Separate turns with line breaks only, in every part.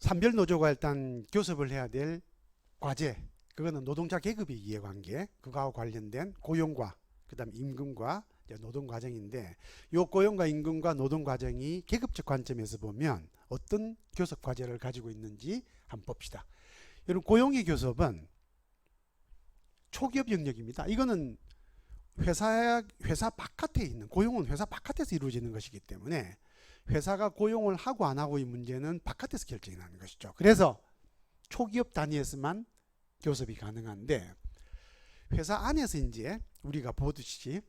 산별노조가 일단 교섭을 해야 될 과제, 그거는 노동자 계급의 이해관계, 그거하고 관련된 고용과 그다음 임금과 노동 과정인데, 요 고용과 임금과 노동 과정이 계급적 관점에서 보면 어떤 교섭 과제를 가지고 있는지 한번 봅시다. 여러분, 고용의 교섭은 초기업 영역입니다. 이거는 회사 바깥에 있는, 고용은 회사 바깥에서 이루어지는 것이기 때문에 회사가 고용을 하고 안 하고의 문제는 바깥에서 결정이 나는 것이죠. 그래서 초기업 단위에서만 교섭이 가능한데, 회사 안에서 이제 우리가 보듯이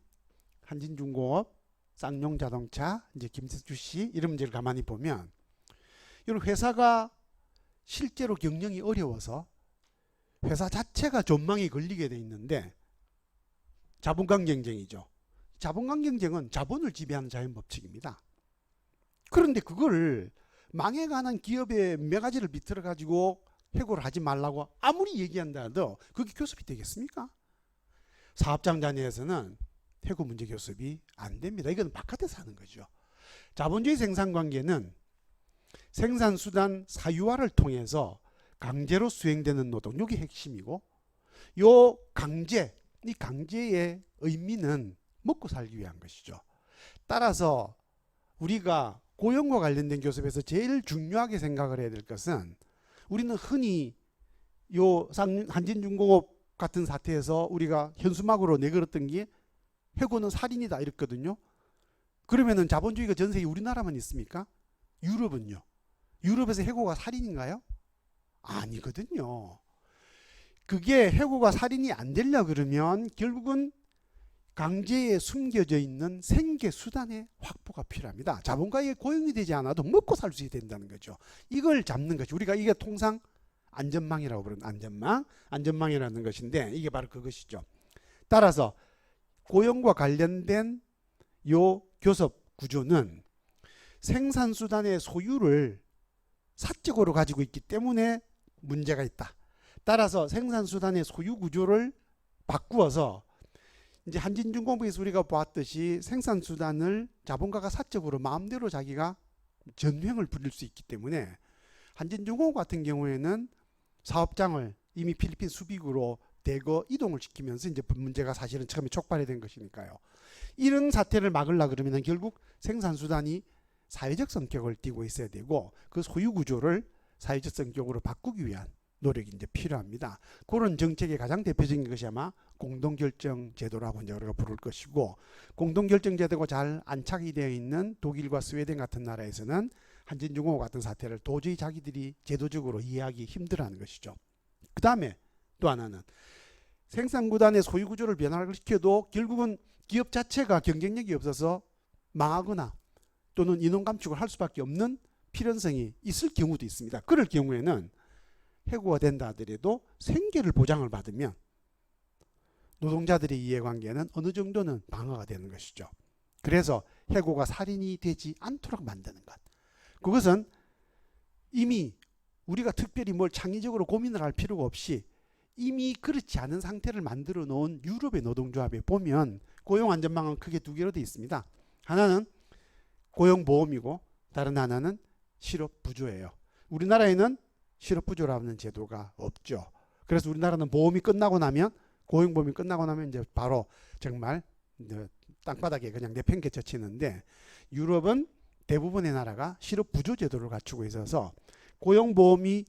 한진중공업, 쌍용자동차, 이제 김석주씨 이런 문제를 가만히 보면, 이런 회사가 실제로 경영이 어려워서 회사 자체가 전망이 걸리게 돼 있는데, 자본간 경쟁이죠. 자본간 경쟁은 자본을 지배하는 자연법칙입니다. 그런데 그걸 망해가는 기업의 매가지를 비틀어 가지고 해고를 하지 말라고 아무리 얘기한다 해도 그게 교섭이 되겠습니까? 사업장 단위에서는 해고 문제 교섭이 안 됩니다. 이건 바깥에서 하는 거죠. 자본주의 생산관계는 생산수단 사유화를 통해서 강제로 수행되는 노동, 이게 핵심이고, 요 강제, 이 강제의 의미는 먹고 살기 위한 것이죠. 따라서 우리가 고용과 관련된 교섭에서 제일 중요하게 생각을 해야 될 것은, 우리는 흔히 요 한진중공업 같은 사태에서 우리가 현수막으로 내걸었던 게 해고는 살인이다 이랬거든요. 그러면은 자본주의가 전 세계 우리나라만 있습니까? 유럽은요? 유럽에서 해고가 살인인가요? 아니거든요. 그게 해고가 살인이 안 되려고 그러면 결국은 강제에 숨겨져 있는 생계 수단의 확보가 필요합니다. 자본가에 고용이 되지 않아도 먹고 살 수 있어야 된다는 거죠. 이걸 잡는 것이, 우리가 이게 통상 안전망이라고 부르는 안전망이라는 것인데, 이게 바로 그것이죠. 따라서 고용과 관련된 요 교섭 구조는 생산수단의 소유를 사적으로 가지고 있기 때문에 문제가 있다. 따라서 생산수단의 소유 구조를 바꾸어서, 이제 한진중공업에서 우리가 보았듯이 생산수단을 자본가가 사적으로 마음대로 자기가 전횡을 부릴 수 있기 때문에, 한진중공업 같은 경우에는 사업장을 이미 필리핀 수비구로 대거 이동을 시키면서 이제 문제가 사실은 처음에 촉발이 된 것이니까요. 이런 사태를 막으려고 그러면 결국 생산수단이 사회적 성격을 띠고 있어야 되고, 그 소유 구조를 사회적 성격으로 바꾸기 위한 노력이 이제 필요합니다. 그런 정책의 가장 대표적인 것이 아마 공동결정 제도라고 이제 우리가 부를 것이고, 공동결정 제도가 잘 안착이 되어 있는 독일과 스웨덴 같은 나라에서는 한진중공업 같은 사태를 도저히 자기들이 제도적으로 이해하기 힘들어하는 것이죠. 그 다음에 또 하나는, 생산구단의 소유구조를 변화를 시켜도 결국은 기업 자체가 경쟁력이 없어서 망하거나 또는 인원 감축을 할 수밖에 없는 필연성이 있을 경우도 있습니다. 그럴 경우에는 해고가 된다 하더라도 생계를 보장을 받으면 노동자들의 이해관계는 어느 정도는 방어가 되는 것이죠. 그래서 해고가 살인이 되지 않도록 만드는 것, 그것은 이미 우리가 특별히 뭘 창의적으로 고민을 할 필요가 없이 이미 그렇지 않은 상태를 만들어 놓은 유럽의 노동조합에 보면 고용안전망은 크게 두 개로 되어 있습니다. 하나는 고용보험이고 다른 하나는 실업부조예요. 우리나라에는 실업부조라는 제도가 없죠. 그래서 우리나라는 보험이 끝나고 나면, 고용보험이 끝나고 나면 이제 바로 정말 땅바닥에 그냥 내팽개쳐 치는데, 유럽은 대부분의 나라가 실업부조 제도를 갖추고 있어서 고용보험이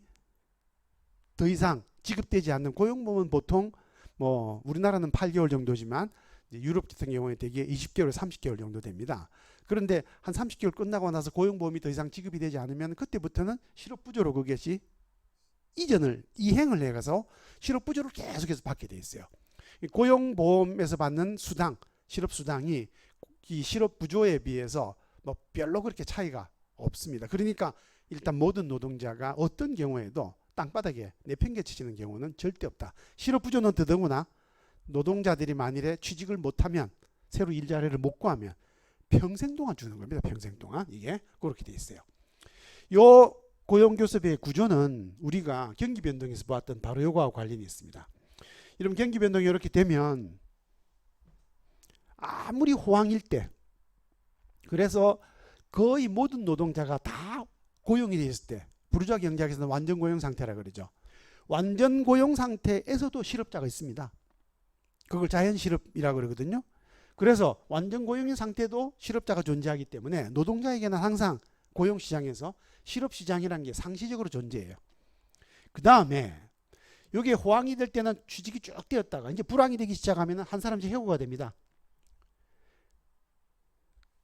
더 이상 지급되지 않는, 고용보험은 보통 뭐 우리나라는 8개월 정도지만 유럽 같은 경우에 대개 20개월, 30개월 정도 됩니다. 그런데 한 30개월 끝나고 나서 고용보험이 더 이상 지급이 되지 않으면 그때부터는 실업부조로 그것이 이행을 해가서 실업부조를 계속해서 받게 돼 있어요. 고용보험에서 받는 수당, 실업수당이 이 실업부조에 비해서 뭐 별로 그렇게 차이가 없습니다. 그러니까 일단 모든 노동자가 어떤 경우에도 땅바닥에 내팽개치는 경우는 절대 없다. 실업부조는 더더구나 노동자들이 만일에 취직을 못하면, 새로 일자리를 못 구하면 평생 동안 주는 겁니다. 평생 동안. 이게 그렇게 돼 있어요. 요 고용교섭의 구조는 우리가 경기변동에서 보았던 바로 요거와 관련이 있습니다. 이런 경기변동이 이렇게 되면 아무리 호황일 때, 그래서 거의 모든 노동자가 다 고용이 되어 있을 때, 부르주아 경제학에서는 완전 고용 상태라 그러죠. 완전 고용 상태에서도 실업자가 있습니다. 그걸 자연 실업이라고 그러거든요. 그래서 완전 고용인 상태도 실업자가 존재하기 때문에 노동자에게는 항상 고용시장에서 실업시장이라는 게 상시적으로 존재해요. 그 다음에 이게 호황이 될 때는 취직이 쭉 되었다가 이제 불황이 되기 시작하면 한 사람씩 해고가 됩니다.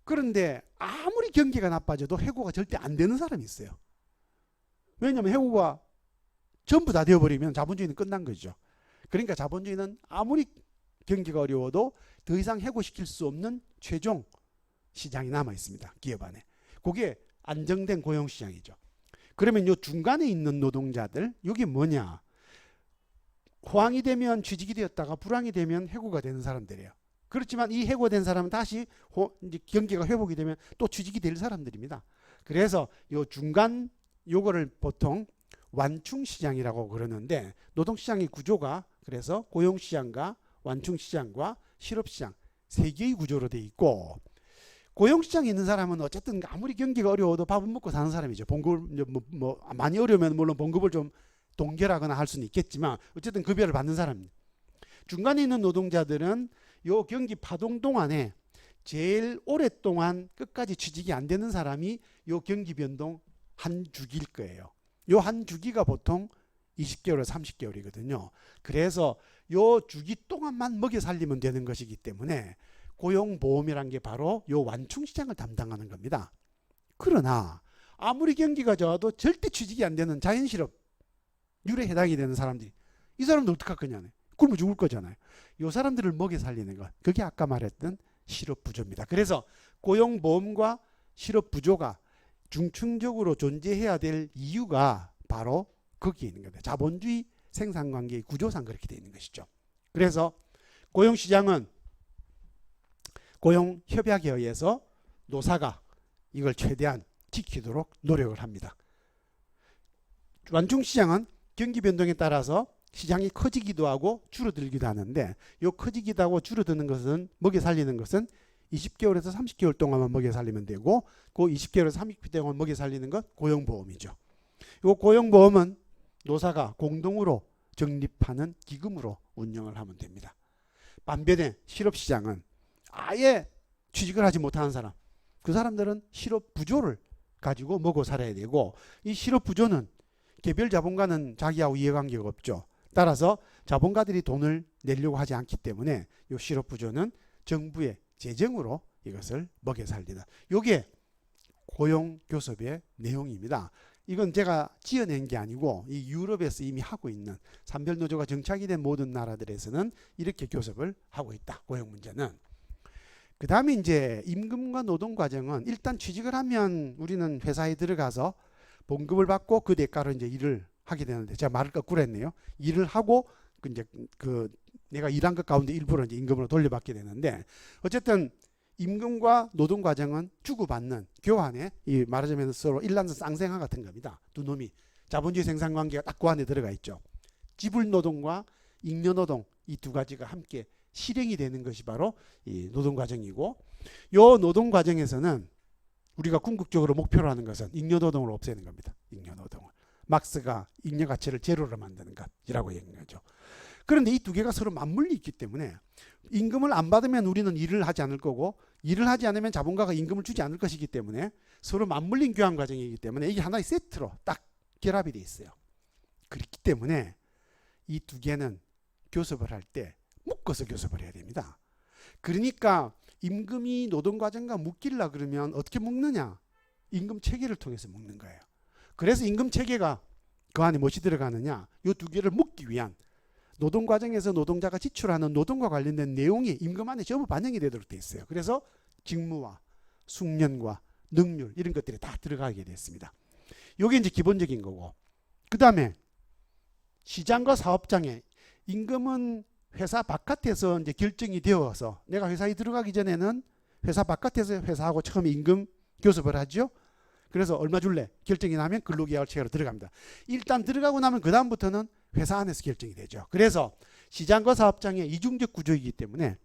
그런데 아무리 경기가 나빠져도 해고가 절대 안 되는 사람이 있어요. 왜냐하면 해고가 전부 다 되어버리면 자본주의는 끝난 거죠. 그러니까 자본주의는 아무리 경기가 어려워도 더 이상 해고시킬 수 없는 최종 시장이 남아 있습니다. 기업 안에. 그게 안정된 고용시장이죠. 그러면 요 중간에 있는 노동자들, 이게 뭐냐? 호황이 되면 취직이 되었다가 불황이 되면 해고가 되는 사람들이에요. 그렇지만 이 해고된 사람은 다시 이제 경기가 회복이 되면 또 취직이 될 사람들입니다. 그래서 요 중간 요거를 보통 완충시장이라고 그러는데 노동시장의 구조가 그래서 고용시장과 완충시장과 실업시장 세 개의 구조로 돼 있고 고용시장에 있는 사람은 어쨌든 아무리 경기가 어려워도 밥은 먹고 사는 사람이죠. 봉급을 많이 어려우면 물론 봉급을 좀 동결하거나 할 수는 있겠지만 어쨌든 급여를 받는 사람입니다. 중간에 있는 노동자들은 요 경기 파동 동안에 제일 오랫동안 끝까지 취직이 안 되는 사람이 요 경기 변동 한 주기일 거예요. 요 한 주기가 보통 20개월에서 30개월이거든요. 그래서 요 주기 동안만 먹여 살리면 되는 것이기 때문에 고용보험이란 게 바로 요 완충시장을 담당하는 겁니다. 그러나 아무리 경기가 좋아도 절대 취직이 안 되는 자연실업 율에 해당이 되는 사람들이 이 사람들 어떡할 거냐네. 굶어 죽을 거잖아요. 요 사람들을 먹여 살리는 것. 그게 아까 말했던 실업부조입니다. 그래서 고용보험과 실업부조가 중층적으로 존재해야 될 이유가 바로 거기에 있는 겁니다. 자본주의 생산관계의 구조상 그렇게 되어 있는 것이죠. 그래서 고용시장은 고용협약에 의해서 노사가 이걸 최대한 지키도록 노력을 합니다. 완충시장은 경기 변동에 따라서 시장이 커지기도 하고 줄어들기도 하는데 이 커지기도 하고 줄어드는 것은 먹여 살리는 것은 20개월에서 30개월 동안만 먹여 살리면 되고 그 20개월에서 30개월 동안 먹여 살리는 것 고용보험이죠. 이 고용보험은 노사가 공동으로 적립하는 기금으로 운영을 하면 됩니다. 반면에 실업시장은 아예 취직을 하지 못하는 사람 그 사람들은 실업부조를 가지고 먹어 살아야 되고 이 실업부조는 개별 자본가는 자기하고 이해관계가 없죠. 따라서 자본가들이 돈을 내려고 하지 않기 때문에 이 실업부조는 정부의 재정으로 이것을 먹여 살리다. 이게 고용교섭의 내용입니다. 이건 제가 지어낸 게 아니고 이 유럽에서 이미 하고 있는 산별노조가 정착이 된 모든 나라들에서는 이렇게 교섭을 하고 있다. 고용 문제는. 그 다음에 이제 임금과 노동 과정은 일단 취직을 하면 우리는 회사에 들어가서 봉급을 받고 그 대가로 이제 일을 하게 되는데 제가 말을 거꾸로 했네요. 일을 하고 내가 일한 것 가운데 일부러 이제 임금으로 돌려받게 되는데 어쨌든 임금과 노동 과정은 주고받는 교환에 이 말하자면 서로 일란서 쌍생아 같은 겁니다. 두 놈이 자본주의 생산 관계가 딱 그 안에 들어가 있죠. 지불 노동과 잉여 노동 이 두 가지가 함께 실행이 되는 것이 바로 이 노동 과정이고 요 노동 과정에서는 우리가 궁극적으로 목표로 하는 것은 잉여 노동을 없애는 겁니다. 잉여 노동을. 막스가 잉여 가치를 제로로 만드는 것이라고 얘기하죠. 그런데 이 두 개가 서로 맞물려 있기 때문에 임금을 안 받으면 우리는 일을 하지 않을 거고 일을 하지 않으면 자본가가 임금을 주지 않을 것이기 때문에 서로 맞물린 교환 과정이기 때문에 이게 하나의 세트로 딱 결합이 돼 있어요. 그렇기 때문에 이 두 개는 교섭을 할 때 묶어서 교섭을 해야 됩니다. 그러니까 임금이 노동 과정과 묶이려 그러면 어떻게 묶느냐? 임금 체계를 통해서 묶는 거예요. 그래서 임금 체계가 그 안에 무엇이 들어가느냐? 이 두 개를 묶기 위한 노동 과정에서 노동자가 지출하는 노동과 관련된 내용이 임금 안에 전부 반영이 되도록 돼 있어요. 그래서 직무와 숙련과 능률 이런 것들이 다 들어가게 됐습니다. 이게 이제 기본적인 거고 그 다음에 시장과 사업장에 임금은 회사 바깥에서 이제 결정이 되어서 내가 회사에 들어가기 전에는 회사 바깥에서 회사하고 처음 임금 교섭을 하죠. 그래서 얼마 줄래? 결정이 나면 근로계약을 체결로 들어갑니다. 일단 들어가고 나면 그 다음부터는 회사 안에서 결정이 되죠. 그래서 시장과 사업장의 이중적 구조이기 때문에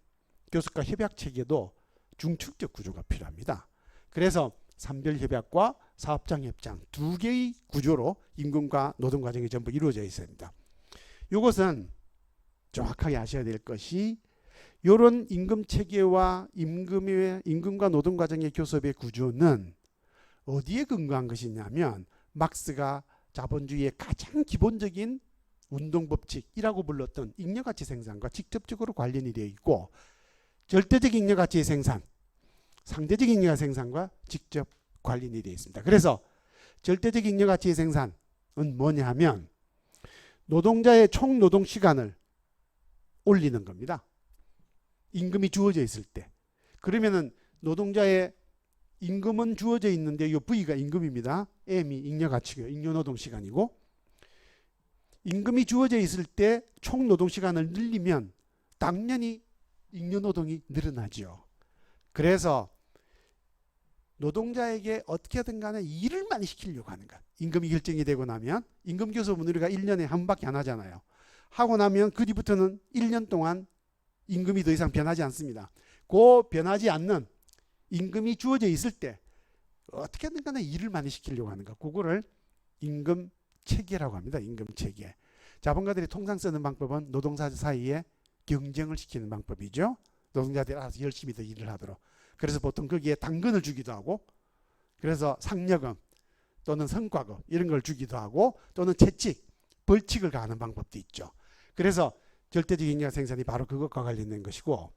교섭과 협약 체계도 중축적 구조가 필요합니다. 그래서 산별협약과 사업장 협장 두 개의 구조로 임금과 노동 과정이 전부 이루어져 있습니다. 이것은 정확하게 아셔야 될 것이 이런 임금 체계와 임금과 노동 과정의 교섭의 구조는 어디에 근거한 것이냐면 막스가 자본주의의 가장 기본적인 운동법칙이라고 불렀던 잉여가치 생산과 직접적으로 관련이 되어 있고 절대적 잉여가치의 생산, 상대적 잉여가치 생산과 직접 관련이 되어 있습니다. 그래서 절대적 잉여가치의 생산은 뭐냐 하면 노동자의 총 노동 시간을 올리는 겁니다. 임금이 주어져 있을 때. 그러면은 노동자의 임금은 주어져 있는데 이 V가 임금입니다. M이 잉여가치고요. 잉여노동시간이고 임금이 주어져 있을 때 총 노동시간을 늘리면 당연히 잉여노동이 늘어나죠. 그래서 노동자에게 어떻게든 간에 일을 많이 시키려고 하는 것. 임금이 결정이 되고 나면 임금교섭은 우리가 1년에 한 번밖에 안 하잖아요. 하고 나면 그 뒤부터는 1년 동안 임금이 더 이상 변하지 않습니다. 그 변하지 않는 임금이 주어져 있을 때 어떻게든 간에 일을 많이 시키려고 하는 것. 그거를 임금 체계라고 합니다. 임금 체계. 자본가들이 통상 쓰는 방법은 노동자 사이에 경쟁을 시키는 방법이죠. 노동자들이 알아서 열심히 더 일을 하도록. 그래서 보통 거기에 당근을 주기도 하고 그래서 상여금 또는 성과금 이런 걸 주기도 하고 또는 채찍, 벌칙을 가하는 방법도 있죠. 그래서 절대적 잉여 생산이 바로 그것과 관련된 것이고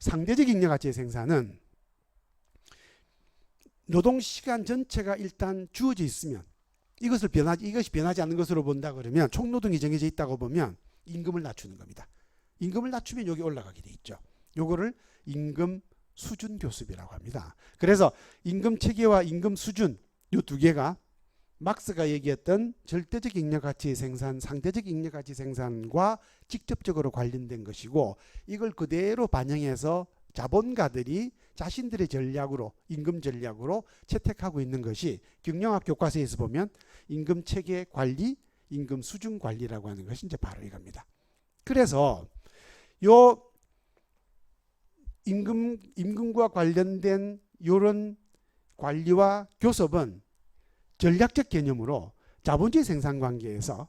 상대적 잉여가치의 생산은 노동시간 전체가 일단 주어져 있으면 이것이 변하지 않는 것으로 본다 그러면 총노동이 정해져 있다고 보면 임금을 낮추는 겁니다. 임금을 낮추면 여기 올라가게 돼 있죠. 요거를 임금 수준 교섭이라고 합니다. 그래서 임금 체계와 임금 수준 이 두 개가 막스가 얘기했던 절대적 잉여가치의 생산, 상대적 잉여가치 생산과 직접적으로 관련된 것이고 이걸 그대로 반영해서 자본가들이 자신들의 전략으로 임금 전략으로 채택하고 있는 것이 경영학 교과서에서 보면 임금 체계 관리, 임금 수준 관리라고 하는 것이 이제 바로 이겁니다. 그래서 요 임금과 관련된 이런 관리와 교섭은 전략적 개념으로 자본주의 생산관계에서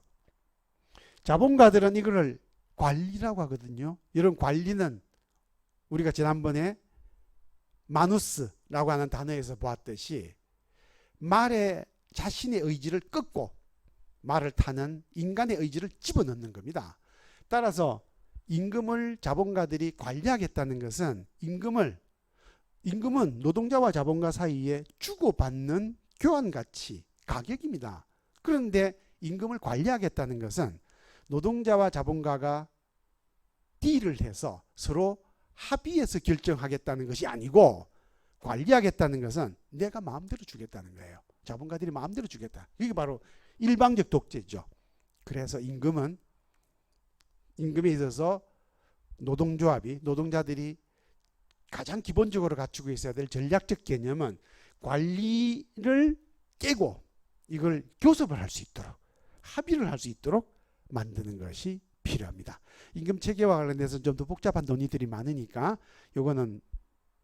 자본가들은 이거를 관리라고 하거든요. 이런 관리는 우리가 지난번에 마누스라고 하는 단어에서 보았듯이 말에 자신의 의지를 끊고 말을 타는 인간의 의지를 집어넣는 겁니다. 따라서 임금을 자본가들이 관리하겠다는 것은 임금은 노동자와 자본가 사이에 주고받는 교환가치, 가격입니다. 그런데 임금을 관리하겠다는 것은 노동자와 자본가가 딜을 해서 서로 합의해서 결정하겠다는 것이 아니고 관리하겠다는 것은 내가 마음대로 주겠다는 거예요. 자본가들이 마음대로 주겠다. 이게 바로 일방적 독재죠. 그래서 임금에 있어서 노동조합이 노동자들이 가장 기본적으로 갖추고 있어야 될 전략적 개념은 관리를 깨고 이걸 교섭을 할 수 있도록 합의를 할 수 있도록 만드는 것이 필요합니다. 임금 체계와 관련해서 좀 더 복잡한 논의들이 많으니까 요거는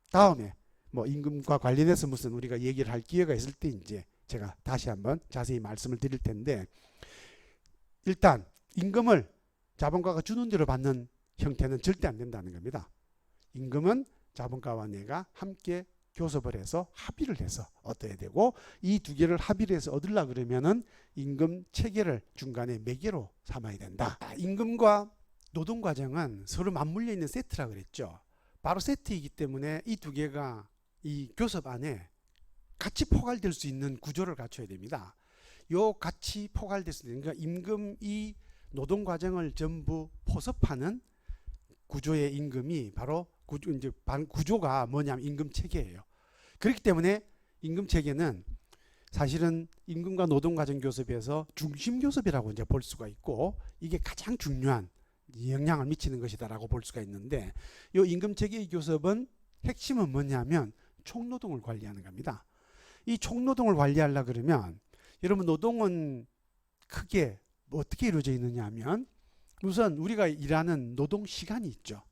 다음에 뭐 임금과 관련해서 무슨 우리가 얘기를 할 기회가 있을 때 이제 제가 다시 한번 자세히 말씀을 드릴 텐데 일단 임금을 자본가가 주는 대로 받는 형태는 절대 안 된다는 겁니다. 임금은 자본가와 내가 함께 교섭을 해서 합의를 해서 얻어야 되고 이 두 개를 합의를 해서 얻으려 그러면은 임금 체계를 중간에 매개로 삼아야 된다. 임금과 노동 과정은 서로 맞물려 있는 세트라 그랬죠. 바로 세트이기 때문에 이 두 개가 이 교섭 안에 같이 포괄될 수 있는 구조를 갖춰야 됩니다. 요 같이 포괄될 수 있는 그러니까 임금이 노동 과정을 전부 포섭하는 구조의 임금이 바로 구조가 뭐냐면 임금 체계예요. 그렇기 때문에 임금 체계는 사실은 임금과 노동 과정 교섭에서 중심 교섭이라고 이제 볼 수가 있고 이게 가장 중요한 영향을 미치는 것이다라고 볼 수가 있는데 이 임금 체계의 교섭은 핵심은 뭐냐면 총노동을 관리하는 겁니다. 이 총노동을 관리하려 그러면 여러분 노동은 크게 어떻게 이루어져 있느냐 하면 우선 우리가 일하는 노동 시간이 있죠.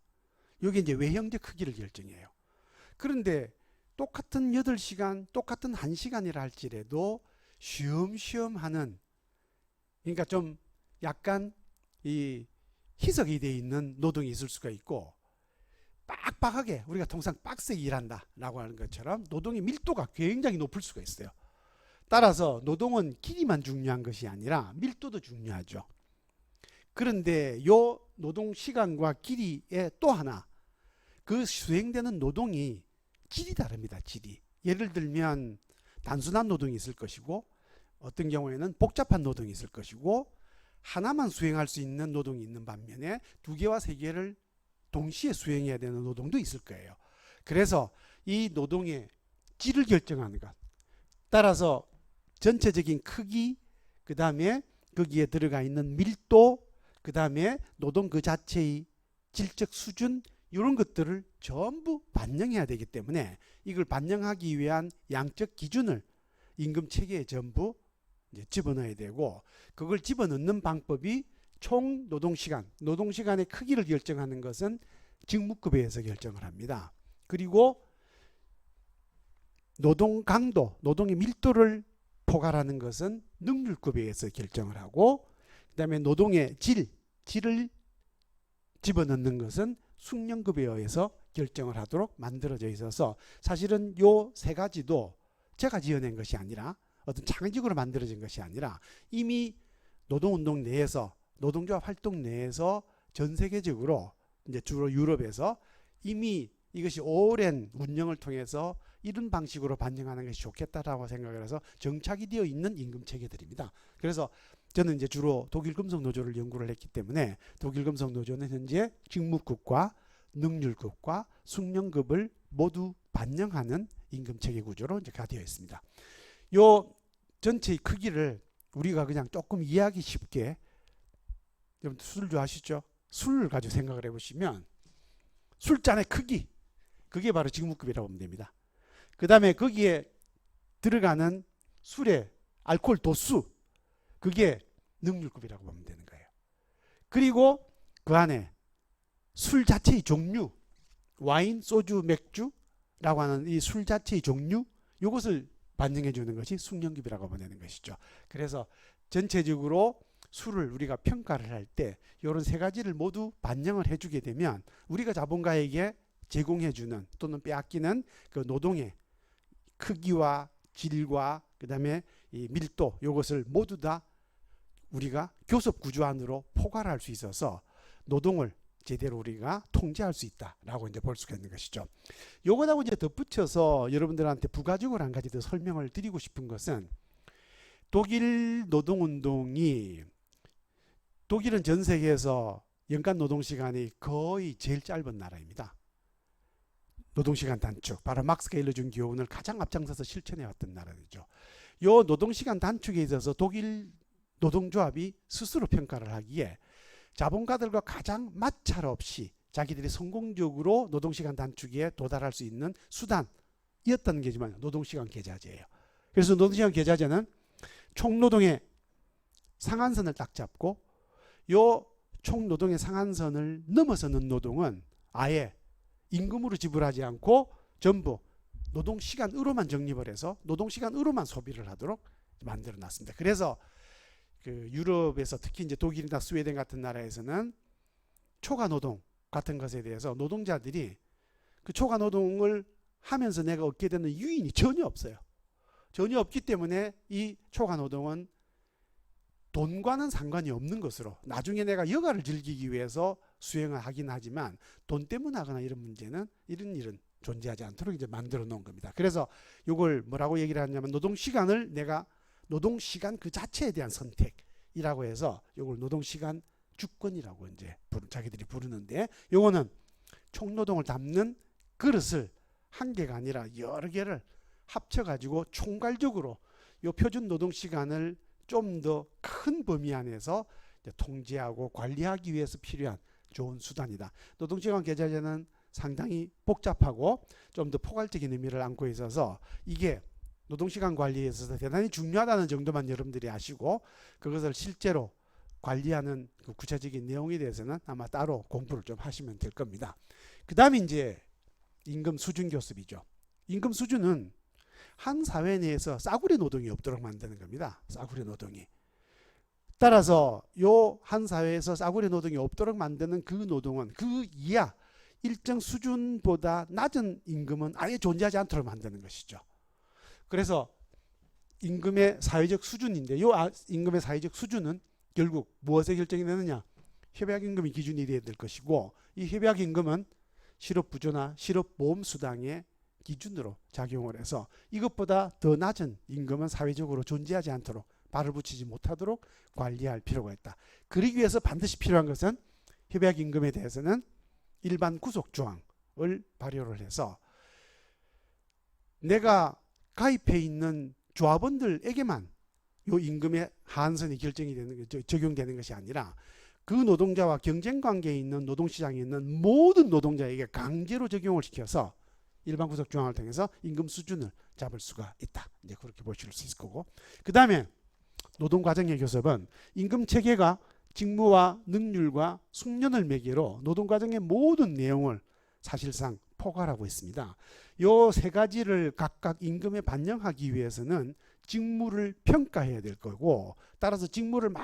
여기 이제 외형적 크기를 결정해요. 그런데 똑같은 8시간, 똑같은 1시간이라 할지라도 쉬엄쉬엄 하는, 그러니까 좀 약간 이 희석이 되어 있는 노동이 있을 수가 있고, 빡빡하게 우리가 통상 빡세게 일한다 라고 하는 것처럼 노동의 밀도가 굉장히 높을 수가 있어요. 따라서 노동은 길이만 중요한 것이 아니라 밀도도 중요하죠. 그런데 요 노동 시간과 길이에 또 하나, 그 수행되는 노동이 질이 다릅니다. 질이. 예를 들면 단순한 노동이 있을 것이고, 어떤 경우에는 복잡한 노동이 있을 것이고, 하나만 수행할 수 있는 노동이 있는 반면에 2개와 3개를 동시에 수행해야 되는 노동도 있을 거예요. 그래서 이 노동의 질을 결정하는 것, 따라서 전체적인 크기, 그 다음에 거기에 들어가 있는 밀도, 그 다음에 노동 그 자체의 질적 수준, 이런 것들을 전부 반영해야 되기 때문에 이걸 반영하기 위한 양적 기준을 임금 체계에 전부 이제 집어넣어야 되고, 그걸 집어넣는 방법이 총 노동시간, 노동시간의 크기를 결정하는 것은 직무급에 의해서 결정을 합니다. 그리고 노동 강도, 노동의 밀도를 포괄하는 것은 능률급에 의해서 결정을 하고, 그 다음에 노동의 질을 집어넣는 것은 숙련급에 의해서 결정을 하도록 만들어져 있어서, 사실은 요 3가지도 제가 지어낸 것이 아니라, 어떤 창의적으로 만들어진 것이 아니라 이미 노동운동 내에서, 노동조합 활동 내에서 전 세계적으로 이제 주로 유럽에서 이미 이것이 오랜 운영을 통해서 이런 방식으로 반영하는 것이 좋겠다라고 생각을 해서 정착이 되어 있는 임금 체계들입니다. 그래서 저는 이제 주로 독일 금속 노조를 연구를 했기 때문에 독일 금속 노조는 현재 직무급과 능률급과 숙련급을 모두 반영하는 임금 체계 구조로 이제 되어 있습니다. 요 전체의 크기를 우리가 그냥 조금 이해하기 쉽게, 여러분 술 좋아하시죠? 술을 가지고 생각을 해보시면 술잔의 크기, 그게 바로 직무급이라고 보면 됩니다. 그 다음에 거기에 들어가는 술의 알코올 도수, 그게 능률급이라고 보면 되는 거예요. 그리고 그 안에 술 자체의 종류, 와인, 소주, 맥주라고 하는 이 술 자체의 종류, 이것을 반영해 주는 것이 숙련급이라고 보내는 것이죠. 그래서 전체적으로 술을 우리가 평가를 할 때 이런 3가지를 모두 반영을 해주게 되면 우리가 자본가에게 제공해주는 또는 빼앗기는 그 노동의 크기와 질과 그 다음에 이 밀도, 이것을 모두 다 우리가 교섭 구조 안으로 포괄할 수 있어서 노동을 제대로 우리가 통제할 수 있다라고 이제 볼 수가 있는 것이죠. 요거하고 이제 덧붙여서 여러분들한테 부가적으로 한 가지 더 설명을 드리고 싶은 것은, 독일 노동운동이, 독일은 전 세계에서 연간 노동시간이 거의 제일 짧은 나라입니다. 노동시간 단축, 바로 막스가 일러준 교훈을 가장 앞장서서 실천해왔던 나라죠. 요 노동시간 단축에 있어서 독일 노동조합이 스스로 평가를 하기에 자본가들과 가장 마찰 없이 자기들이 성공적으로 노동시간 단축에 도달할 수 있는 수단이었다는 게지만 노동시간 계좌제예요. 그래서 노동시간 계좌제는 총노동의 상한선을 딱 잡고, 요 총노동의 상한선을 넘어서는 노동은 아예 임금으로 지불하지 않고 전부 노동시간으로만 적립을 해서 노동시간으로만 소비를 하도록 만들어 놨습니다. 그래서 그 유럽에서 특히 이제 독일이나 스웨덴 같은 나라에서는 초과 노동 같은 것에 대해서 노동자들이 그 초과 노동을 하면서 내가 얻게 되는 유인이 전혀 없어요. 전혀 없기 때문에 이 초과 노동은 돈과는 상관이 없는 것으로, 나중에 내가 여가를 즐기기 위해서 수행을 하긴 하지만 돈 때문에 하거나 이런 문제는 이런 일은 존재하지 않도록 이제 만들어 놓은 겁니다. 그래서 이걸 뭐라고 얘기를 하냐면 노동시간을 내가 노동시간 그 자체에 대한 선택이라고 해서 이걸 노동시간 주권이라고 이제 자기들이 부르는데, 요거는 총노동을 담는 그릇을 한 개가 아니라 여러 개를 합쳐가지고 총괄적으로 요 표준 노동시간을 좀 더 큰 범위 안에서 통제하고 관리하기 위해서 필요한 좋은 수단이다. 노동시간 계좌제는 상당히 복잡하고 좀 더 포괄적인 의미를 안고 있어서 이게 노동시간 관리에 있어서 대단히 중요하다는 정도만 여러분들이 아시고, 그것을 실제로 관리하는 그 구체적인 내용에 대해서는 아마 따로 공부를 좀 하시면 될 겁니다. 그 다음에 이제 임금 수준 교습이죠. 임금 수준은 한 사회 내에서 싸구려 노동이 없도록 만드는 겁니다. 싸구려 노동이. 따라서 요 한 사회에서 싸구려 노동이 없도록 만드는 그 노동은 그 이하 일정 수준보다 낮은 임금은 아예 존재하지 않도록 만드는 것이죠. 그래서 임금의 사회적 수준인데 요 임금의 사회적 수준은 결국 무엇에 결정이 되느냐? 협약임금이 기준이 되어야 될 것이고 이 협약임금은 실업부조나 실업보험수당의 기준으로 작용을 해서 이것보다 더 낮은 임금은 사회적으로 존재하지 않도록 발을 붙이지 못하도록 관리할 필요가 있다. 그러기 위해서 반드시 필요한 것은 협약임금에 대해서는 일반 구속조항을 발효를 해서 내가 가입해 있는 조합원들에게만 요 임금의 하한선이 결정이 되는 적용되는 것이 아니라 그 노동자와 경쟁관계에 있는 노동시장에 있는 모든 노동자에게 강제로 적용을 시켜서 일반 구속조항을 통해서 임금 수준을 잡을 수가 있다. 이제 그렇게 보실 수 있을 거고. 그 다음에 노동과정의 교섭은 임금체계가 직무와 능률과 숙련을 매개로 노동과정의 모든 내용을 사실상 포괄하고 있습니다. 요 세 가지를 각각 임금에 반영하기 위해서는 직무를 평가해야 될 거고 따라서 직무를 막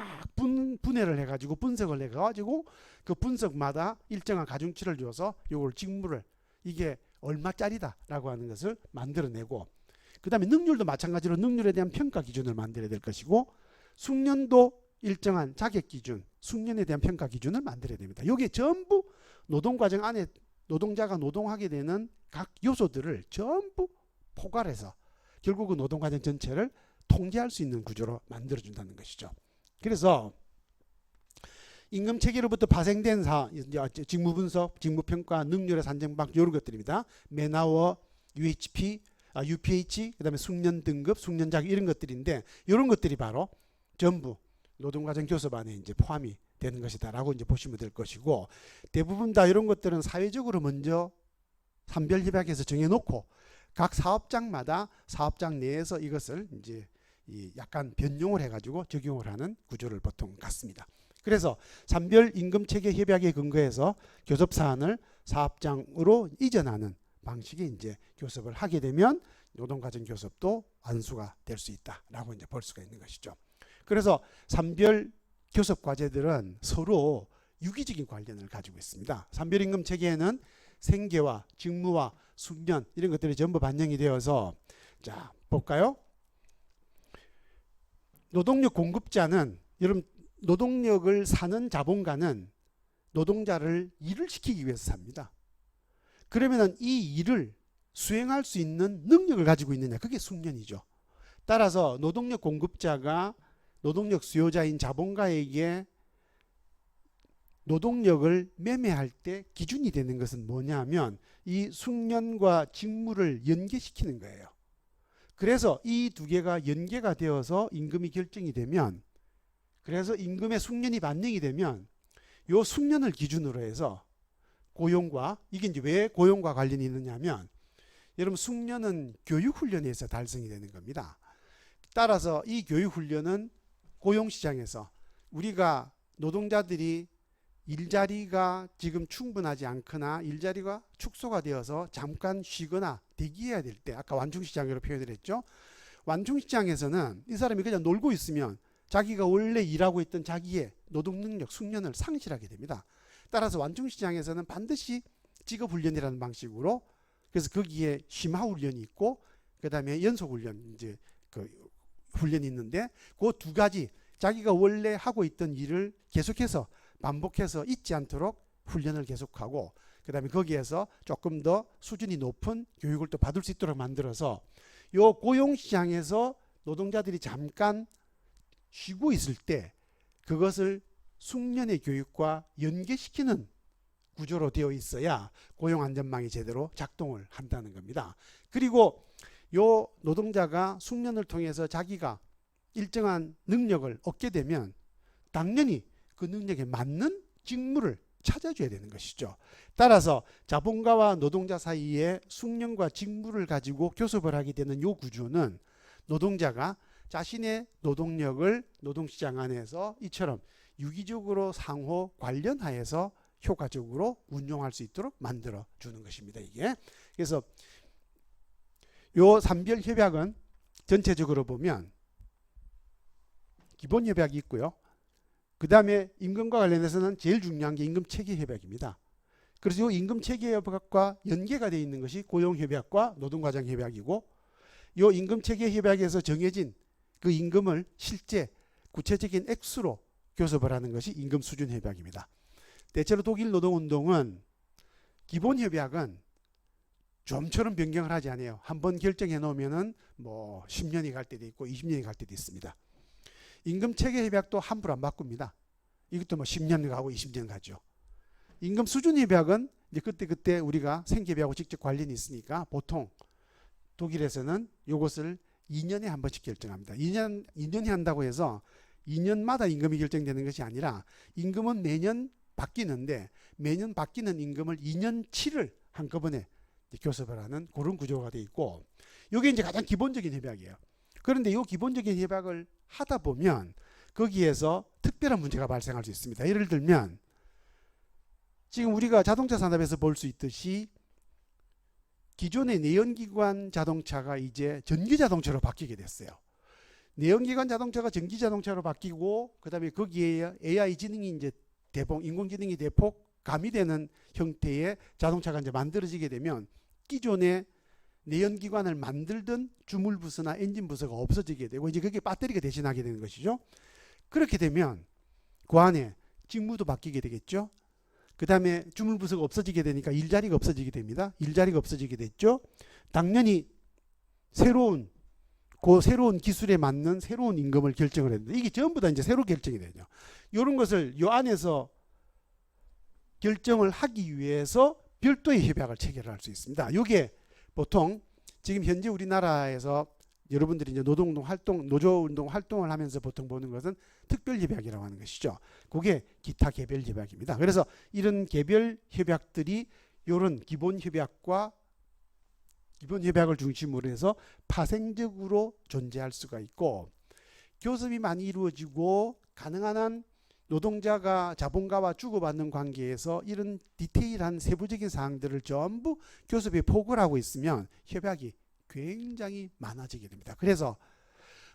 분해를 해가지고 분석을 해가지고 그 분석마다 일정한 가중치를 줘서 요걸 직무를 이게 얼마짜리다라고 하는 것을 만들어내고 그 다음에 능률도 마찬가지로 능률에 대한 평가 기준을 만들어야 될 것이고 숙련도 일정한 자격 기준, 숙련에 대한 평가 기준을 만들어야 됩니다. 이게 전부 노동과정 안에 노동자가 노동하게 되는 각 요소들을 전부 포괄해서 결국은 노동과정 전체를 통제할 수 있는 구조로 만들어준다는 것이죠. 그래서 임금체계로부터 파생된 직무분석, 직무평가, 능률의 산정방 이런 것들입니다. 매나워, UHP, UPH, 그 다음에 숙련 등급, 숙련 자격 이런 것들인데 이런 것들이 바로 전부 노동과정 교섭 안에 이제 포함이 되는 것이다라고 이제 보시면 될 것이고 대부분 다 이런 것들은 사회적으로 먼저 산별협약에서 정해놓고 각 사업장마다 사업장 내에서 이것을 이제 약간 변용을 해가지고 적용을 하는 구조를 보통 갖습니다. 그래서 산별임금체계 협약에 근거해서 교섭 사안을 사업장으로 이전하는 방식의 이제 교섭을 하게 되면 노동과정 교섭도 완수가 될 수 있다라고 이제 볼 수가 있는 것이죠. 그래서 산별 교섭 과제들은 서로 유기적인 관련을 가지고 있습니다. 산별임금 체계에는 생계와 직무와 숙련 이런 것들이 전부 반영이 되어서 자 볼까요? 노동력 공급자는 여러분 노동력을 사는 자본가는 노동자를 일을 시키기 위해서 삽니다. 그러면은 이 일을 수행할 수 있는 능력을 가지고 있느냐 그게 숙련이죠. 따라서 노동력 공급자가 노동력 수요자인 자본가에게 노동력을 매매할 때 기준이 되는 것은 뭐냐면 이 숙련과 직무를 연계시키는 거예요. 그래서 이 두 개가 연계가 되어서 임금이 결정이 되면 그래서 임금의 숙련이 반영이 되면 요 숙련을 기준으로 해서 고용과 이게 이제 왜 고용과 관련이 있느냐면 여러분 숙련은 교육훈련에서 달성이 되는 겁니다. 따라서 이 교육훈련은 고용시장에서 우리가 노동자들이 일자리가 지금 충분하지 않거나 일자리가 축소가 되어서 잠깐 쉬거나 대기해야 될 때 아까 완충시장으로 표현을 했죠. 완충시장에서는 이 사람이 그냥 놀고 있으면 자기가 원래 일하고 있던 자기의 노동능력, 숙련을 상실하게 됩니다. 따라서 완충시장에서는 반드시 직업훈련이라는 방식으로 그래서 거기에 심화훈련이 있고 그 다음에 연속훈련 이제 그 훈련이 있는데 그 두 가지 자기가 원래 하고 있던 일을 계속해서 반복해서 잊지 않도록 훈련을 계속하고 그 다음에 거기에서 조금 더 수준이 높은 교육을 또 받을 수 있도록 만들어서 요 고용시장에서 노동자들이 잠깐 쉬고 있을 때 그것을 숙련의 교육과 연계시키는 구조로 되어 있어야 고용안전망이 제대로 작동을 한다는 겁니다. 그리고 요 노동자가 숙련을 통해서 자기가 일정한 능력을 얻게 되면 당연히 그 능력에 맞는 직무를 찾아줘야 되는 것이죠. 따라서 자본가와 노동자 사이에 숙련과 직무를 가지고 교섭을 하게 되는 요 구조는 노동자가 자신의 노동력을 노동시장 안에서 이처럼 유기적으로 상호 관련하여서 효과적으로 운용할 수 있도록 만들어 주는 것입니다. 이게 그래서 요 산별 협약은 전체적으로 보면 기본 협약이 있고요. 그 다음에 임금과 관련해서는 제일 중요한 게 임금 체계 협약입니다. 그래서 이 임금 체계 협약과 연계가 되어 있는 것이 고용 협약과 노동과정 협약이고, 이 임금 체계 협약에서 정해진 그 임금을 실제 구체적인 액수로 교섭을 하는 것이 임금 수준 협약입니다. 대체로 독일 노동운동은 기본 협약은 좀처럼 변경을 하지 않아요. 한번 결정해 놓으면은 뭐 10년이 갈 때도 있고 20년이 갈 때도 있습니다. 임금 체계 협약도 함부로 안 바꿉니다. 이것도 뭐 10년 가고 20년 가죠. 임금 수준 협약은 이제 그때 우리가 생계비하고 직접 관련이 있으니까 보통 독일에서는 이것을 2년에 한 번씩 결정합니다. 2년이 한다고 해서 2년마다 임금이 결정되는 것이 아니라 임금은 매년 바뀌는데 매년 바뀌는 임금을 2년치를 한꺼번에 교섭을 하는 그런 구조가 되어 있고, 이게 이제 가장 기본적인 협약이에요. 그런데 이 기본적인 협약을 하다 보면 거기에서 특별한 문제가 발생할 수 있습니다. 예를 들면 지금 우리가 자동차 산업에서 볼 수 있듯이 기존의 내연기관 자동차가 이제 전기자동차로 바뀌게 됐어요. 내연기관 자동차가 전기자동차로 바뀌고, 그 다음에 거기에 AI 지능이 이제 인공지능이 대폭 가미되는 형태의 자동차가 이제 만들어지게 되면 기존의 내연기관을 만들던 주물부서나 엔진부서가 없어지게 되고, 이제 그게 배터리가 대신하게 되는 것이죠. 그렇게 되면 그 안에 직무도 바뀌게 되겠죠. 그 다음에 주물부서가 없어지게 되니까 일자리가 없어지게 됩니다. 일자리가 없어지게 됐죠. 당연히 새로운 기술에 맞는 새로운 임금을 결정을 했는데, 이게 전부 다 이제 새로 결정이 되죠. 이런 것을 이 안에서 결정을 하기 위해서 별도의 협약을 체결할 수 있습니다. 이게 보통 지금 현재 우리나라에서 여러분들이 이제 노동운동 활동, 노조운동 활동을 하면서 보통 보는 것은 특별협약이라고 하는 것이죠. 그게 기타 개별 협약입니다. 그래서 이런 개별 협약들이 이런 기본 협약을 중심으로 해서 파생적으로 존재할 수가 있고, 교섭이 많이 이루어지고 가능한 한 노동자가 자본가와 주고받는 관계에서 이런 디테일한 세부적인 사항들을 전부 교섭에 포괄 하고 있으면 협약이 굉장히 많아지게 됩니다. 그래서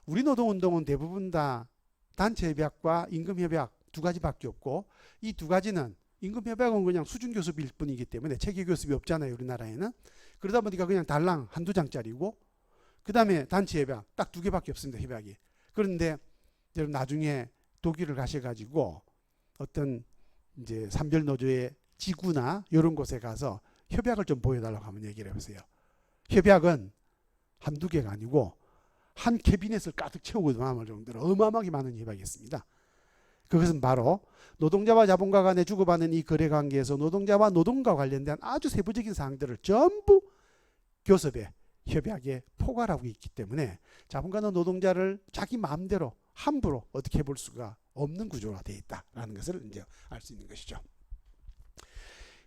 우리 노동운동은 대부분 다 단체협약과 임금협약 두 가지밖에 없고, 이 두 가지는 임금협약은 그냥 수준교섭일 뿐이기 때문에 체계교섭이 없잖아요, 우리나라에는. 그러다 보니까 그냥 달랑 한두 장짜리고, 그 다음에 단체협약 딱 두 개밖에 없습니다, 협약이. 그런데 여러분 나중에 독일을 가셔가지고 어떤 이제 산별노조의 지구나 이런 곳에 가서 협약을 좀 보여달라고 하면 얘기를 해보세요. 협약은 한두 개가 아니고 한 캐비넷을 가득 채우고 남을 정도로 어마어마하게 많은 협약이 있습니다. 그것은 바로 노동자와 자본가 간에 주고받는 이 거래 관계에서 노동자와 노동과 관련된 아주 세부적인 사항들을 전부 교섭에 협약에 포괄하고 있기 때문에 자본가는 노동자를 자기 마음대로 함부로 어떻게 해볼 수가 없는 구조가 되어 있다라는 것을 이제 알 수 있는 것이죠.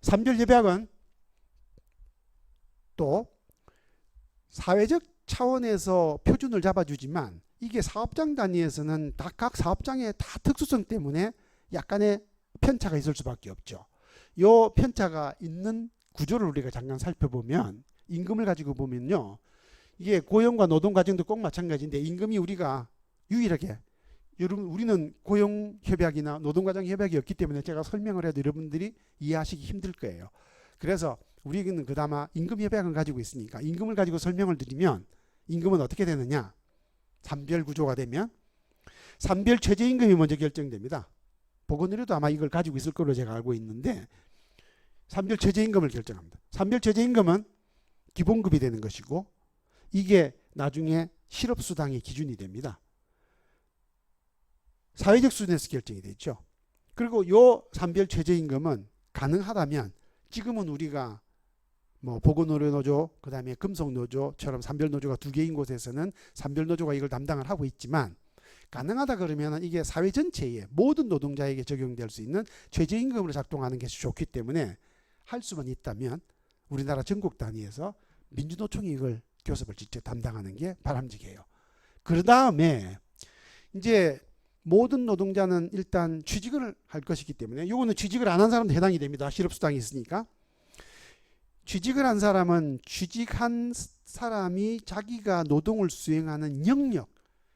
산별협약은 또 사회적 차원에서 표준을 잡아주지만 이게 사업장 단위에서는 각 사업장의 다 특수성 때문에 약간의 편차가 있을 수밖에 없죠. 이 편차가 있는 구조를 우리가 잠깐 살펴보면, 임금을 가지고 보면요, 이게 고용과 노동 과정도 꼭 마찬가지인데 임금이 우리가 유일하게, 여러분 우리는 고용협약이나 노동과정협약이 없기 때문에 제가 설명을 해도 여러분들이 이해하시기 힘들 거예요. 그래서 우리는 그나마 임금협약을 가지고 있으니까 임금을 가지고 설명을 드리면, 임금은 어떻게 되느냐, 산별 구조가 되면 산별 최저임금이 먼저 결정됩니다. 보건의료도 아마 이걸 가지고 있을 걸로 제가 알고 있는데, 산별 최저임금을 결정합니다. 산별 최저임금은 기본급이 되는 것이고, 이게 나중에 실업수당의 기준이 됩니다. 사회적 수준에서 결정이 되죠. 그리고 요 산별 최저임금은 가능하다면, 지금은 우리가 뭐 보건의료노조, 그 다음에 금속노조처럼 산별노조가 두 개인 곳에서는 산별노조가 이걸 담당을 하고 있지만, 가능하다 그러면 이게 사회 전체에 모든 노동자에게 적용될 수 있는 최저임금으로 작동하는 것이 좋기 때문에 할 수만 있다면 우리나라 전국 단위에서 민주노총이 이걸 교섭을 직접 담당하는 게 바람직해요. 그 다음에 이제 모든 노동자는 일단 취직을 할 것이기 때문에, 요거는 취직을 안 한 사람도 해당이 됩니다. 실업수당이 있으니까. 취직을 한 사람은 취직한 사람이 자기가 노동을 수행하는 영역,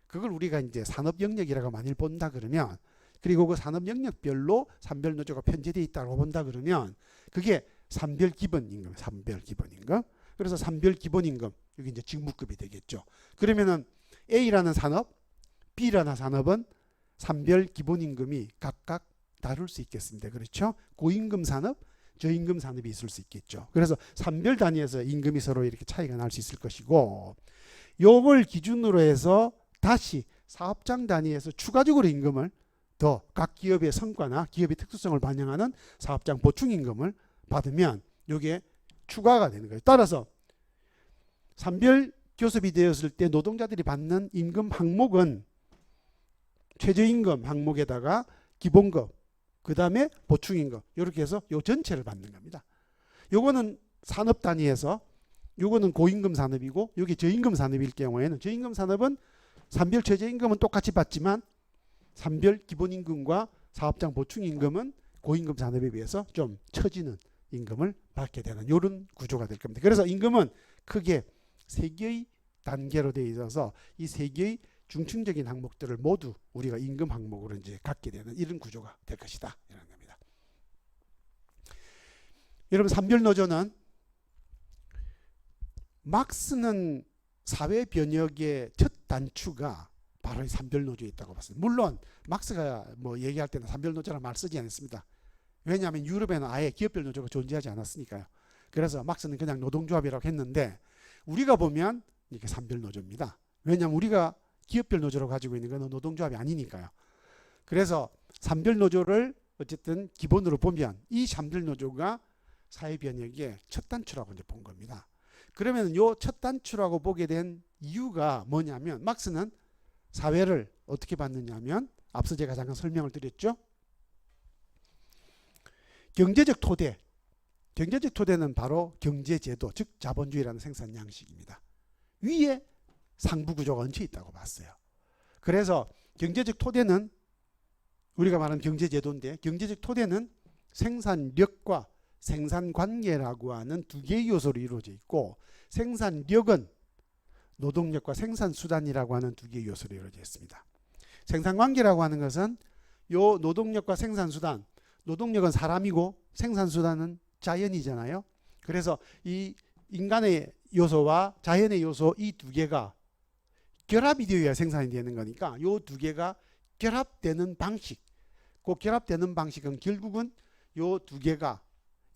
그걸 우리가 이제 산업 영역이라고 많이 본다 그러면, 그리고 그 산업 영역별로 산별 노조가 편제되어 있다고 본다 그러면 그게 산별 기본임금, 산별 기본임금. 그래서 산별 기본임금, 여기 이제 직무급이 되겠죠. 그러면은 A라는 산업, B라는 산업은 산별 기본임금이 각각 다를 수 있겠습니다. 그렇죠? 고임금 산업, 저임금 산업이 있을 수 있겠죠. 그래서 산별 단위에서 임금이 서로 이렇게 차이가 날 수 있을 것이고, 요걸 기준으로 해서 다시 사업장 단위에서 추가적으로 임금을 더 각 기업의 성과나 기업의 특수성을 반영하는 사업장 보충임금을 받으면 요게 추가가 되는 거예요. 따라서 산별 교섭이 되었을 때 노동자들이 받는 임금 항목은 최저임금 항목에다가 기본급, 그 다음에 보충임금, 이렇게 해서 요 전체를 받는 겁니다. 요거는 산업 단위에서, 요거는 고임금 산업이고 여기 저임금 산업일 경우에는, 저임금 산업은 산별 최저임금은 똑같이 받지만 산별 기본임금과 사업장 보충임금은 고임금 산업에 비해서 좀 처지는 임금을 받게 되는 이런 구조가 될 겁니다. 그래서 임금은 크게 세 개의 단계로 되어 있어서 이 세 개의 중층적인 항목들을 모두 우리가 임금 항목으로 이제 갖게 되는 이런 구조가 될 것이다, 이런 겁니다. 여러분, 산별 노조는 막스는 사회 변혁의 첫 단추가 바로 이 산별 노조에 있다고 봤습니다. 물론 막스가 뭐 얘기할 때는 산별 노조라는 말 쓰지 않습니다. 왜냐하면 유럽에는 아예 기업별 노조가 존재하지 않았으니까요. 그래서 막스는 그냥 노동조합이라고 했는데 우리가 보면 이게 산별 노조입니다. 왜냐하면 우리가 기업별 노조로 가지고 있는 것은 노동조합이 아니니까요. 그래서 산별 노조를 어쨌든 기본으로 보면 이 산별 노조가 사회 변혁의 첫 단추라고 이제 본 겁니다. 그러면 요 첫 단추라고 보게 된 이유가 뭐냐면, 막스는 사회를 어떻게 봤느냐면, 앞서 제가 잠깐 설명을 드렸죠. 경제적 토대, 경제적 토대는 바로 경제제도, 즉 자본주의라는 생산 양식입니다. 위에 상부 구조가 얹혀 있다고 봤어요. 그래서 경제적 토대는 우리가 말하는 경제제도인데, 경제적 토대는 생산력과 생산관계라고 하는 두 개의 요소로 이루어져 있고, 생산력은 노동력과 생산수단이라고 하는 두 개의 요소로 이루어져 있습니다. 생산관계라고 하는 것은 요 노동력과 생산수단, 노동력은 사람이고 생산수단은 자연이잖아요. 그래서 이 인간의 요소와 자연의 요소, 이 두 개가 결합이 되어야 생산이 되는 거니까 요 두 개가 결합되는 방식, 그 결합되는 방식은 결국은 요 두 개가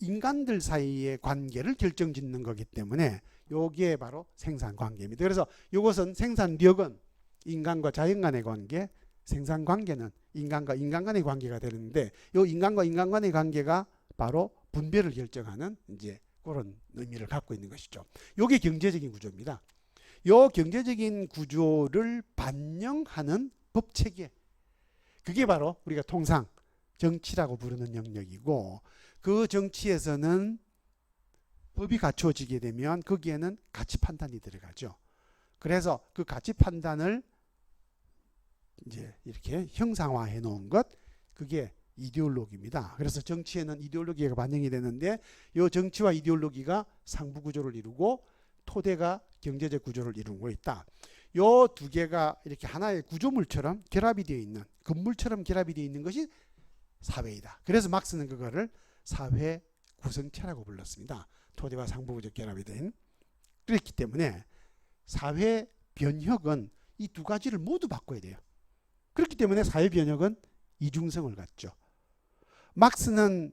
인간들 사이의 관계를 결정짓는 거기 때문에 요게 바로 생산관계입니다. 그래서 요것은 생산력은 인간과 자연 간의 관계, 생산관계는 인간과 인간 간의 관계가 되는데, 요 인간과 인간 간의 관계가 바로 분배를 결정하는 이제 그런 의미를 갖고 있는 것이죠. 요게 경제적인 구조입니다. 요 경제적인 구조를 반영하는 법체계, 그게 바로 우리가 통상 정치라고 부르는 영역이고, 그 정치에서는 법이 갖춰지게 되면 거기에는 가치 판단이 들어가죠. 그래서 그 가치 판단을 이제 이렇게 형상화해 놓은 것, 그게 이데올로기입니다. 그래서 정치에는 이데올로기가 반영이 되는데, 이 정치와 이데올로기가 상부 구조를 이루고 토대가 경제적 구조를 이루고 있다. 요 두 개가 이렇게 하나의 구조물처럼 결합이 되어 있는, 건물처럼 결합이 되어 있는 것이 사회이다. 그래서 막스는 그거를 사회 구성체라고 불렀습니다. 토대와 상부 구조 결합이 된. 그렇기 때문에 사회 변혁은 이 두 가지를 모두 바꿔야 돼요. 그렇기 때문에 사회 변혁은 이중성을 갖죠. 막스는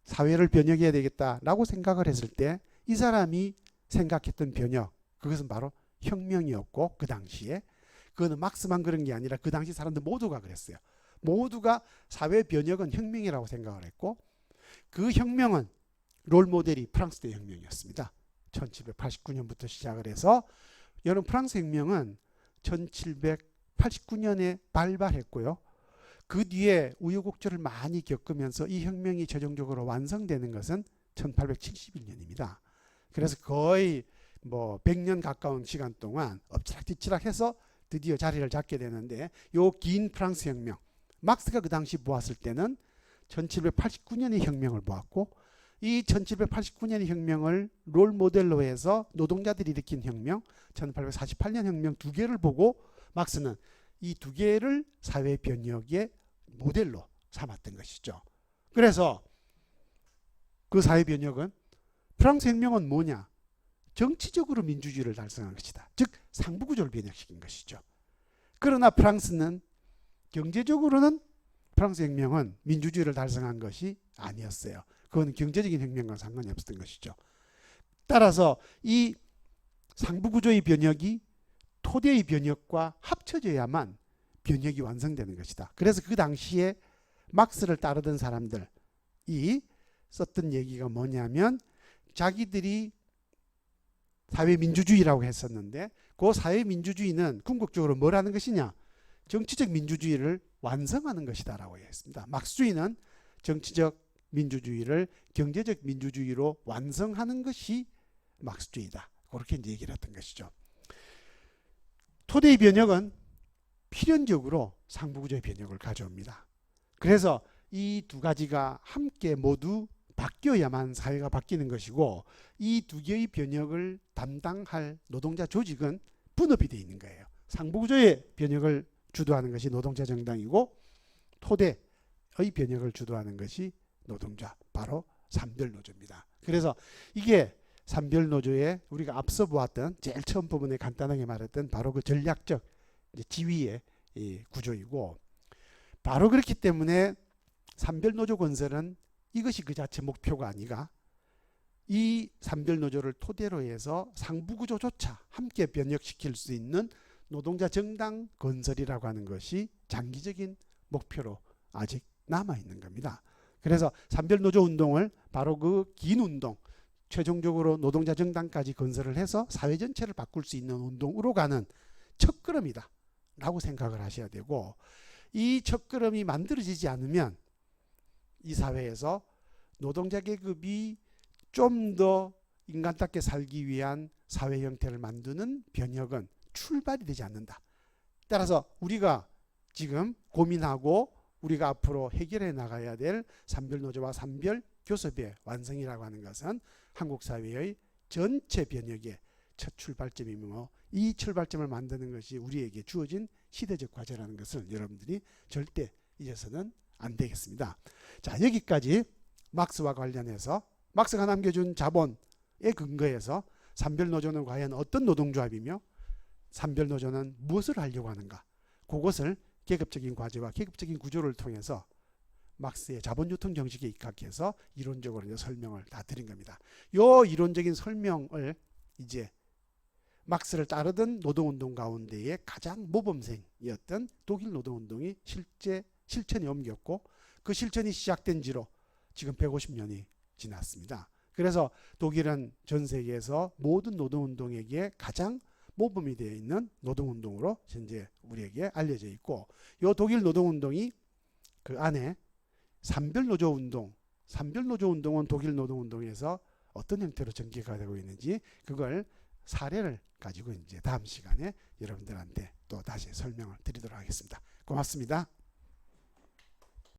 사회를 변혁해야 되겠다라고 생각을 했을 때 이 사람이 생각했던 변혁, 그것은 바로 혁명이었고, 그 당시에 그거는 막스만 그런 게 아니라 그 당시 사람들 모두가 그랬어요. 모두가 사회 변혁은 혁명이라고 생각을 했고, 그 혁명은 롤 모델이 프랑스 대혁명이었습니다. 1789년부터 시작을 해서, 여러분 프랑스 혁명은 1789년에 발발했고요. 그 뒤에 우여곡절을 많이 겪으면서 이 혁명이 최종적으로 완성되는 것은 1871년입니다. 그래서 거의 뭐 100년 가까운 시간 동안 엎치락뒤치락 해서 드디어 자리를 잡게 되는데, 요 긴 프랑스 혁명, 막스가 그 당시 보았을 때는 1789년의 혁명을 보았고, 이 1789년 혁명을 롤 모델로 해서 노동자들이 일으킨 혁명, 1848년 혁명 두 개를 보고 막스는 이 두 개를 사회 변혁의 모델로 삼았던 것이죠. 그래서 그 사회 변혁은 프랑스 혁명은 뭐냐? 정치적으로 민주주의를 달성한 것이다. 즉 상부구조를 변혁시킨 것이죠. 그러나 프랑스는 경제적으로는 프랑스 혁명은 민주주의를 달성한 것이 아니었어요. 그건 경제적인 혁명과 상관이 없었던 것이죠. 따라서 이 상부구조의 변혁이 토대의 변혁과 합쳐져야만 변혁이 완성되는 것이다. 그래서 그 당시에 막스를 따르던 사람들이 썼던 얘기가 뭐냐면 자기들이 사회민주주의라고 했었는데 그 사회민주주의는 궁극적으로 뭘 하는 것이냐? 정치적 민주주의를 완성하는 것이다 라고 했습니다. 막스주의는 정치적 민주주의를 경제적 민주주의로 완성하는 것이 막스주의다. 그렇게 이제 얘기를 했던 것이죠. 토대의 변혁은 필연적으로 상부구조의 변혁을 가져옵니다. 그래서 이 두 가지가 함께 모두 바뀌어야만 사회가 바뀌는 것이고 이 두 개의 변혁을 담당할 노동자 조직은 분업이 되어 있는 거예요. 상부구조의 변혁을 주도하는 것이 노동자 정당이고 토대의 변혁을 주도하는 것이 노동자, 바로 산별노조입니다. 그래서 이게 산별노조의 우리가 앞서 보았던 제일 처음 부분에 간단하게 말했던 바로 그 전략적 지위의 구조이고 바로 그렇기 때문에 산별노조 건설은 이것이 그 자체 목표가 아니라 이 산별노조를 토대로 해서 상부구조조차 함께 변혁시킬 수 있는 노동자 정당 건설이라고 하는 것이 장기적인 목표로 아직 남아있는 겁니다. 그래서 산별노조 운동을 바로 그 긴 운동, 최종적으로 노동자 정당까지 건설을 해서 사회 전체를 바꿀 수 있는 운동으로 가는 첫걸음이다 라고 생각을 하셔야 되고 이 첫걸음이 만들어지지 않으면 이 사회에서 노동자 계급이 좀 더 인간답게 살기 위한 사회 형태를 만드는 변혁은 출발이 되지 않는다. 따라서 우리가 지금 고민하고 우리가 앞으로 해결해 나가야 될 산별노조와 산별교섭의 완성이라고 하는 것은 한국 사회의 전체 변혁의 첫 출발점이며 이 출발점을 만드는 것이 우리에게 주어진 시대적 과제라는 것을 여러분들이 절대 잊어서는 안 되겠습니다. 자, 여기까지 막스와 관련해서 막스가 남겨준 자본에 근거해서 산별노조는 과연 어떤 노동조합이며 산별노조는 무엇을 하려고 하는가, 그것을 계급적인 과제와 계급적인 구조를 통해서 막스의 자본유통 정식에 입각해서 이론적으로 이제 설명을 다 드린 겁니다. 이 이론적인 설명을 이제 막스를 따르던 노동운동 가운데에 가장 모범생이었던 독일 노동운동이 실제 실천에 옮겼고 그 실천이 시작된 지로 지금 150년이 지났습니다. 그래서 독일은 전 세계에서 모든 노동운동에게 가장 모범이 되어 있는 노동운동으로 현재 우리에게 알려져 있고 이 독일 노동운동이 그 안에 산별노조운동, 산별노조운동은 독일 노동운동에서 어떤 형태로 전개가 되고 있는지 그걸 사례를 가지고 이제 다음 시간에 여러분들한테 또 다시 설명을 드리도록 하겠습니다. 고맙습니다.